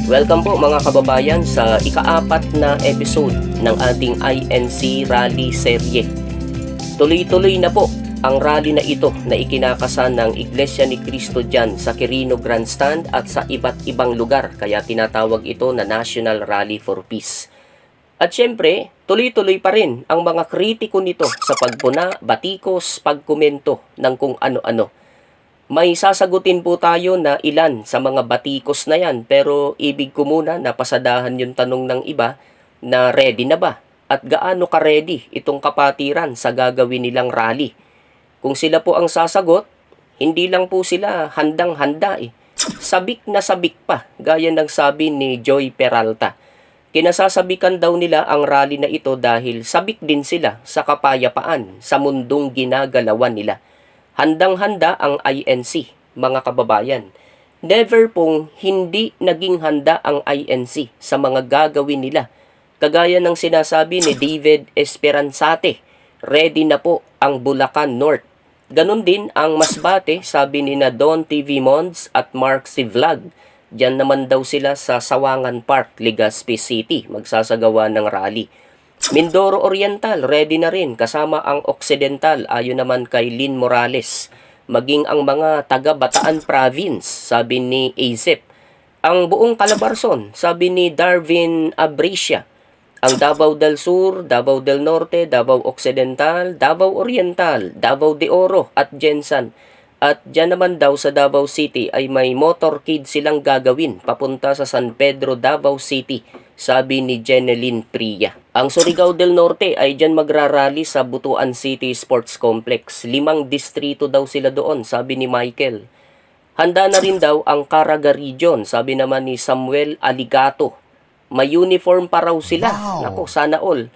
Welcome po mga kababayan sa ika-4 na episode ng ating INC Rally Serye. Tuloy-tuloy na po ang rally na ito na ikinakasan ng Iglesia ni Cristo dyan sa Quirino Grandstand at sa iba't ibang lugar, kaya tinatawag ito na National Rally for Peace. At syempre, tuloy-tuloy pa rin ang mga kritiko nito sa pagpuna, batikos, pagkomento ng kung ano-ano. May sasagutin po tayo na ilan sa mga batikos na yan, pero ibig ko muna na pasadahan yung tanong ng iba na ready na ba? At gaano ka-ready itong kapatiran sa gagawin nilang rally? Kung sila po ang sasagot, hindi lang po sila handang-handa eh. Sabik na sabik pa, gaya ng sabi ni Joy Peralta. Kinasasabikan daw nila ang rally na ito dahil sabik din sila sa kapayapaan sa mundong ginagalawan nila. Handang-handa ang INC, mga kababayan. Never pong hindi naging handa ang INC sa mga gagawin nila. Kagaya ng sinasabi ni David Esperanzate, ready na po ang Bulacan North. Ganon din ang Masbate, sabi ni na Don TV Mons at Mark C. Vlog. Diyan naman daw sila sa Sawangan Park, Legazpi City, magsasagawa ng rally. Mindoro Oriental, ready na rin, kasama ang Occidental, ayon naman kay Lynn Morales. Maging ang mga taga Bataan Province, sabi ni AZEP. Ang buong Calabarzon, sabi ni Darwin Abricia. Ang Davao del Sur, Davao del Norte, Davao Occidental, Davao Oriental, Davao de Oro at Jensan. At dyan naman daw sa Davao City ay may motorcade silang gagawin papunta sa San Pedro, Davao City, sabi ni Jeneline Priya. Ang Surigao del Norte ay dyan magrarally sa Butuan City Sports Complex. 5 distrito daw sila doon, sabi ni Michael. Handa na rin daw ang Caraga Region, sabi naman ni Samuel Aligato. May uniform pa raw sila. Wow. Nako, sana all.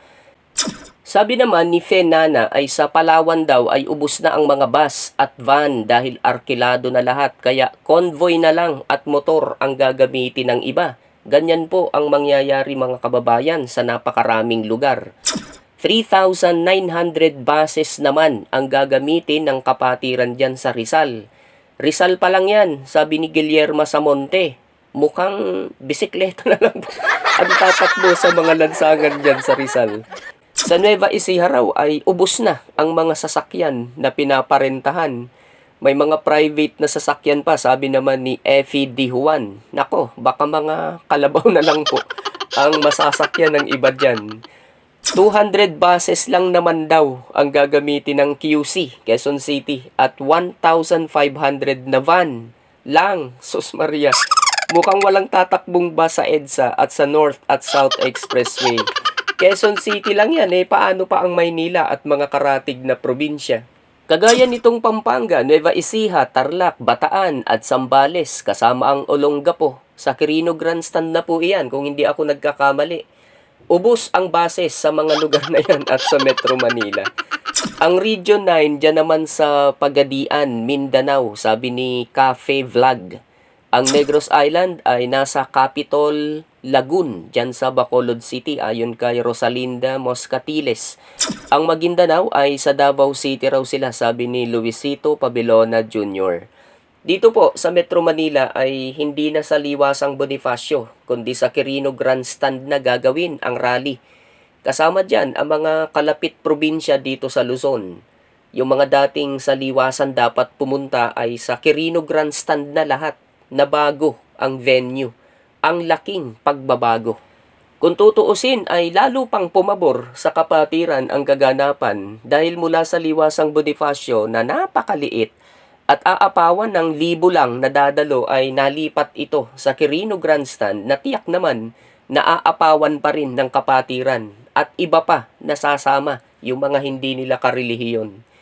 Sabi naman ni Fenana ay sa Palawan daw ay ubos na ang mga bus at van dahil arkilado na lahat, kaya convoy na lang at motor ang gagamitin ng iba. Ganyan po ang mangyayari mga kababayan sa napakaraming lugar. 3,900 buses naman ang gagamitin ng kapatiran dyan sa Rizal. Rizal pa lang yan, sabi ni Guillermo Samonte. Mukhang bisikleta na lang ang tatakbo sa mga lansangan dyan sa Rizal. Sa Nueva Ecija raw ay ubos na ang mga sasakyan na pinaparentahan. May mga private na sasakyan pa, sabi naman ni Effie Di Juan. Nako, baka mga kalabaw na lang po ang masasakyan ng iba dyan. 200 buses lang naman daw ang gagamitin ng QC, Quezon City, at 1,500 na van lang. Sus Maria, mukhang walang tatakbong bus sa EDSA at sa North at South Expressway. Quezon City lang yan paano pa ang Maynila at mga karatig na probinsya? Kagaya nitong Pampanga, Nueva Ecija, Tarlac, Bataan at Zambales, kasama ang Olongapo. Sa Quirino Grandstand na po iyan kung hindi ako nagkakamali. Ubos ang bases sa mga lugar na yan at sa Metro Manila. Ang Region 9 dyan naman sa Pagadian, Mindanao, sabi ni Cafe Vlog. Ang Negros Island ay nasa Capitol Lagun, dyan sa Bacolod City, ayon kay Rosalinda Moscatiles. Ang Maguindanao ay sa Davao City raw sila, sabi ni Luisito Pabelona Jr. Dito po sa Metro Manila ay hindi na sa Liwasang Bonifacio, kundi sa Quirino Grandstand na gagawin ang rally. Kasama dyan ang mga kalapit probinsya dito sa Luzon. Yung mga dating sa Liwasan dapat pumunta ay sa Quirino Grandstand na lahat. Na bago ang venue, ang laking pagbabago. Kung tutuusin ay lalo pang pumabor sa kapatiran ang kaganapan dahil mula sa Liwasang Bonifacio na napakaliit at aapawan ng 1,000 lang na dadalo ay nalipat ito sa Quirino Grandstand na tiyak naman na aapawan pa rin ng kapatiran at iba pa nasasama yung mga hindi nila karelihiyon.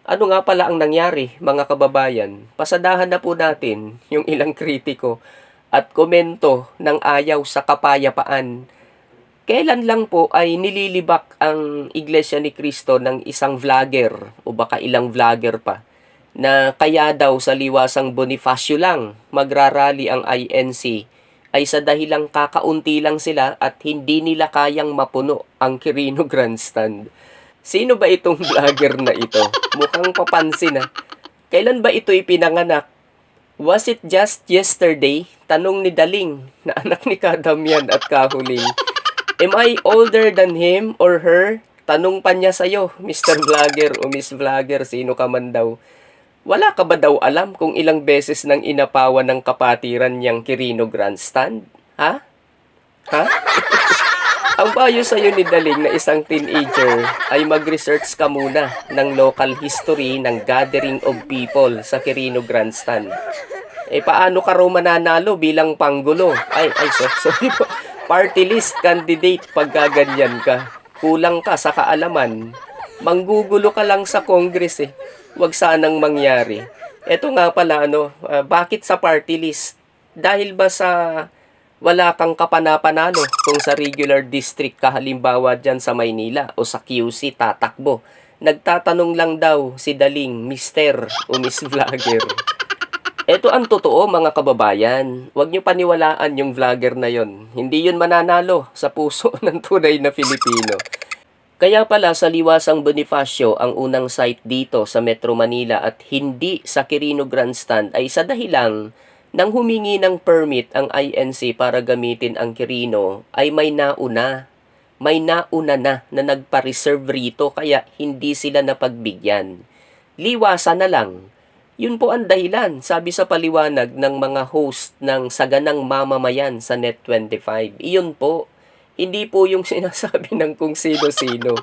Ano nga pala ang nangyari, mga kababayan? Pasadahan na po natin yung ilang kritiko at komento ng ayaw sa kapayapaan. Kailan lang po ay nililibak ang Iglesia ni Cristo ng isang vlogger o baka ilang vlogger pa na kaya daw sa Liwasang Bonifacio lang magrarally ang INC ay sa dahilang kakaunti lang sila at hindi nila kayang mapuno ang Quirino Grandstand. Sino ba itong vlogger na ito? Mukhang papansin. Kailan ba ito ipinanganak? Was it just yesterday? Tanong ni Daling, na anak ni Kadamyan at Kahuling. Am I older than him or her? Tanong pa niya sa'yo, Mr. Vlogger o Miss Vlogger, sino ka man daw. Wala ka ba daw alam kung ilang beses nang inapawan ng kapatiran niyang Quirino Grandstand? Ha? Ha? Ang payo sa'yo ni Daling na isang teenager ay mag-research ka muna ng local history ng gathering of people sa Quirino Grandstand. Paano ka raw mananalo bilang panggulo? Sorry po. Party list candidate pag gaganyan ka. Kulang ka sa kaalaman. Manggugulo ka lang sa Congress eh. Huwag sanang mangyari. Eto nga pala, bakit sa party list? Dahil ba sa wala kang kapanapanalo kung sa regular district ka halimbawa dyan sa Maynila o sa QC tatakbo? Nagtatanong lang daw si Daling, Mr. o Miss Vlogger. Ito ang totoo mga kababayan. Huwag niyo paniwalaan yung vlogger na yon. Hindi yun mananalo sa puso ng tunay na Filipino. Kaya pala sa Liwasang Bonifacio ang unang site dito sa Metro Manila at hindi sa Quirino Grandstand ay sa dahilang nang humingi ng permit ang INC para gamitin ang Quirino ay may nauna. May nauna na nagpa-reserve rito kaya hindi sila napagbigyan. Liwasan na lang. Yun po ang dahilan, sabi sa paliwanag ng mga host ng Saganang Mamamayan sa Net25. Iyon po. Hindi po yung sinasabi ng kung sino-sino.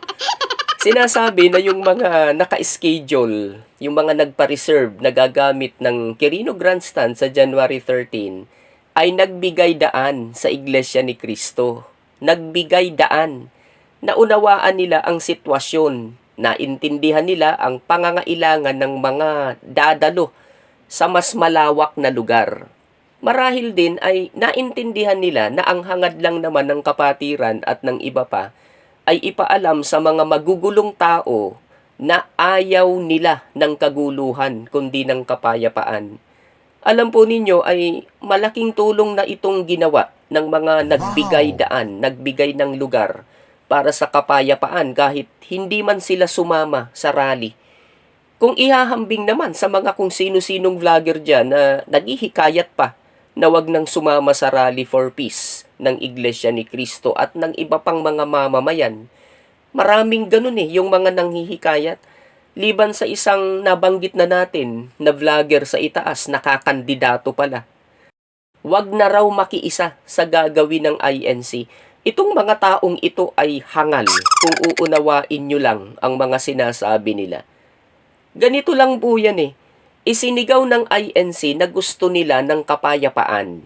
Sinasabi na yung mga naka-schedule, yung mga nagpa-reserve na gagamit ng Quirino Grandstand sa January 13, ay nagbigay daan sa Iglesia ni Cristo. Nagbigay daan. Naunawaan nila ang sitwasyon. Naintindihan nila ang pangangailangan ng mga dadalo sa mas malawak na lugar. Marahil din ay naintindihan nila na ang hangad lang naman ng kapatiran at ng iba pa ay ipaalam sa mga magugulong tao na ayaw nila ng kaguluhan kundi ng kapayapaan. Alam po ninyo ay malaking tulong na itong ginawa ng mga nagbigay daan, nagbigay ng lugar para sa kapayapaan kahit hindi man sila sumama sa rally. Kung ihahambing naman sa mga kung sino-sinong vlogger dyan na naghihikayat pa na wag nang sumama sa Rally for Peace ng Iglesia ni Cristo at ng iba pang mga mamamayan. Maraming ganun yung mga nanghihikayat. Liban sa isang nabanggit na natin na vlogger sa itaas, nakakandidato pala. Wag na raw makiisa sa gagawin ng INC. Itong mga taong ito ay hangal kung uunawain nyo lang ang mga sinasabi nila. Ganito lang po yan Isinigaw ng INC na gusto nila ng kapayapaan.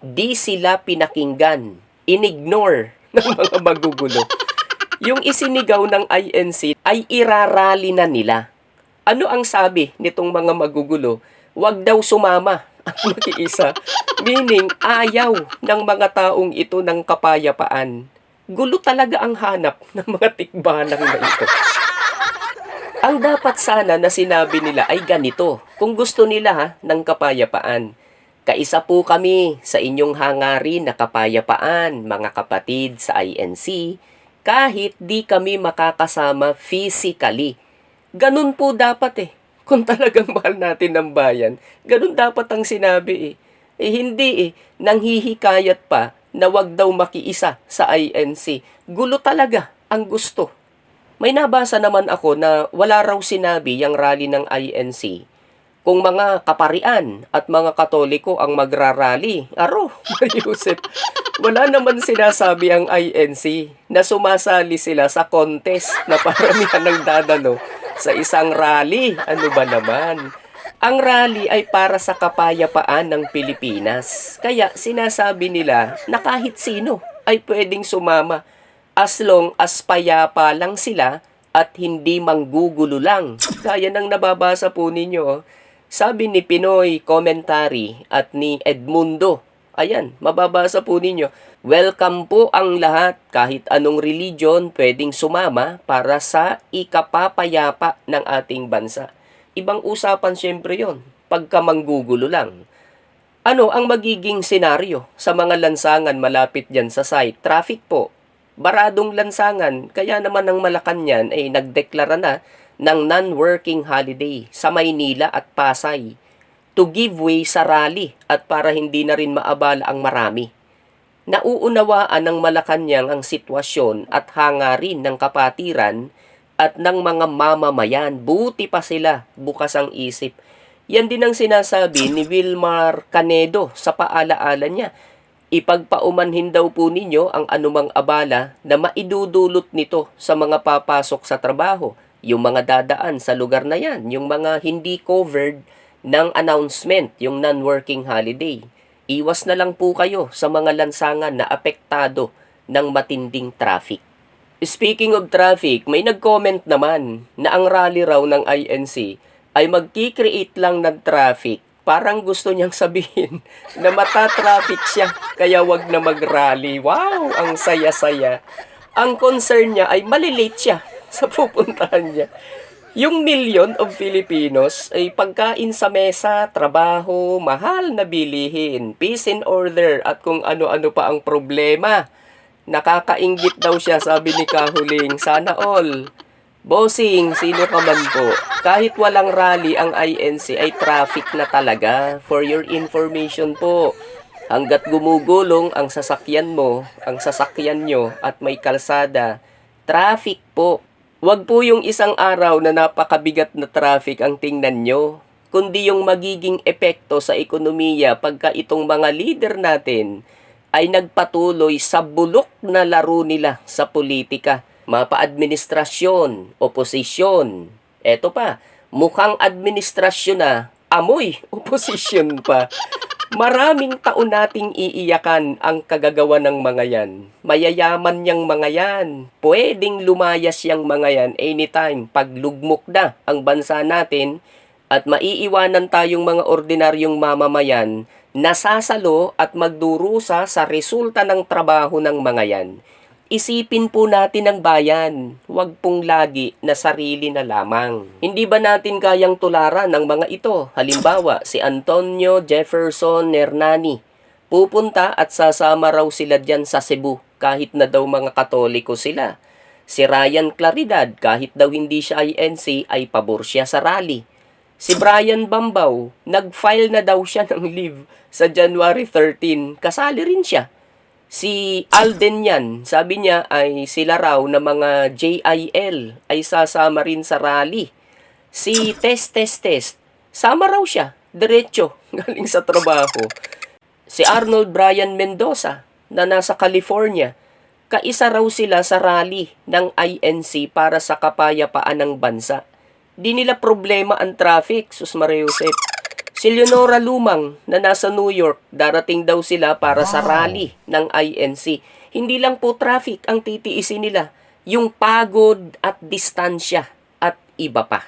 Di sila pinakinggan, inignore ng mga magugulo. Yung isinigaw ng INC ay irarally na nila. Ano ang sabi nitong mga magugulo? Huwag daw sumama at makiisa. Meaning, ayaw ng mga taong ito ng kapayapaan. Gulo talaga ang hanap ng mga tikbalang na ito. Ang dapat sana na sinabi nila ay ganito, kung gusto nila ng kapayapaan. Kaisa po kami sa inyong hangarin na kapayapaan, mga kapatid sa INC, kahit di kami makakasama physically. Ganun po dapat kung talagang mahal natin ang bayan. Ganun dapat ang sinabi hindi nanghihikayat pa na wag daw makiisa sa INC. Gulo talaga ang gusto. May nabasa naman ako na wala raw sinabi yung rally ng INC. Kung mga kaparian at mga Katoliko ang magrarally, Yusef, wala naman sinasabi ang INC na sumasali sila sa contest na paramihan ng dadalo sa isang rally. Ano ba naman? Ang rally ay para sa kapayapaan ng Pilipinas. Kaya sinasabi nila na kahit sino ay pwedeng sumama as long as payapa lang sila at hindi manggugulo lang. Kaya nang nababasa po ninyo, sabi ni Pinoy Commentary at ni Edmundo, ayan, mababasa po ninyo, welcome po ang lahat, kahit anong religion pwedeng sumama para sa ikapapayapa ng ating bansa. Ibang usapan syempre yon, pagka manggugulo lang. Ano ang magiging senaryo sa mga lansangan malapit dyan sa site? Traffic po. Baradong lansangan, kaya naman ang Malacanang ay nagdeklara na ng non-working holiday sa Maynila at Pasay. to give way sa rally at para hindi na rin maabala ang marami. Nauunawaan ng Malacanang ang sitwasyon at hangarin ng kapatiran at ng mga mamamayan. Buti pa sila, bukas ang isip. Yan din ang sinasabi ni Wilmar Canedo sa paalaala niya. Ipagpaumanhin daw po ninyo ang anumang abala na maidudulot nito sa mga papasok sa trabaho, yung mga dadaan sa lugar na yan, yung mga hindi covered ng announcement, yung non-working holiday. Iwas na lang po kayo sa mga lansangan na apektado ng matinding traffic. Speaking of traffic, may nag-comment naman na ang rally raw ng INC ay magki-create lang ng traffic. Parang gusto niyang sabihin na mata-traffic siya, kaya wag na mag-rally. Wow, ang saya-saya. Ang concern niya ay malilate siya sa pupuntahan niya. Yung million of Filipinos ay pagkain sa mesa, trabaho, mahal na bilihin, peace and order at kung ano-ano pa ang problema. Nakakainggit daw siya, sabi ni Kahuling. Sana all. Bossing, sino ka man po. Kahit walang rally ang INC ay traffic na talaga. For your information po. Hanggat gumugulong ang sasakyan mo, ang sasakyan nyo at may kalsada, traffic po. Wag po yung isang araw na napakabigat na traffic ang tingnan nyo, kundi yung magiging epekto sa ekonomiya pagka itong mga leader natin ay nagpatuloy sa bulok na laro nila sa politika. Mapa-administrasyon, oposisyon. Eto pa, mukhang administrasyon na, amoy, oposisyon pa. Maraming taon nating iiyakan ang kagagawa ng mga yan. Mayayaman niyang mga yan. Pwedeng lumayas yang mga yan anytime pag lugmok na ang bansa natin at maiiwanan tayong mga ordinaryong mamamayan nasasalo at magdurusa sa resulta ng trabaho ng mga yan. Isipin po natin ang bayan, huwag pong lagi na sarili na lamang. Hindi ba natin kayang tularan ng mga ito? Halimbawa, si Antonio Jefferson Hernani. Pupunta at sasama raw sila dyan sa Cebu, kahit na daw mga Katoliko sila. Si Ryan Claridad, kahit daw hindi siya INC, ay pabor siya sa rally. Si Brian Bambao, nag-file na daw siya ng leave sa January 13, kasali rin siya. Si Alden yan, sabi niya ay sila raw na mga JIL ay sasama rin sa rally. Si Test, sama raw siya, diretso, galing sa trabaho. Si Arnold Brian Mendoza na nasa California, kaisa raw sila sa rally ng INC para sa kapayapaan ng bansa. Di nila problema ang traffic, Sus Maria Josep. Si Leonora Lumang na nasa New York, darating daw sila para sa rally ng INC. Hindi lang po traffic ang titiisin nila, yung pagod at distansya at iba pa.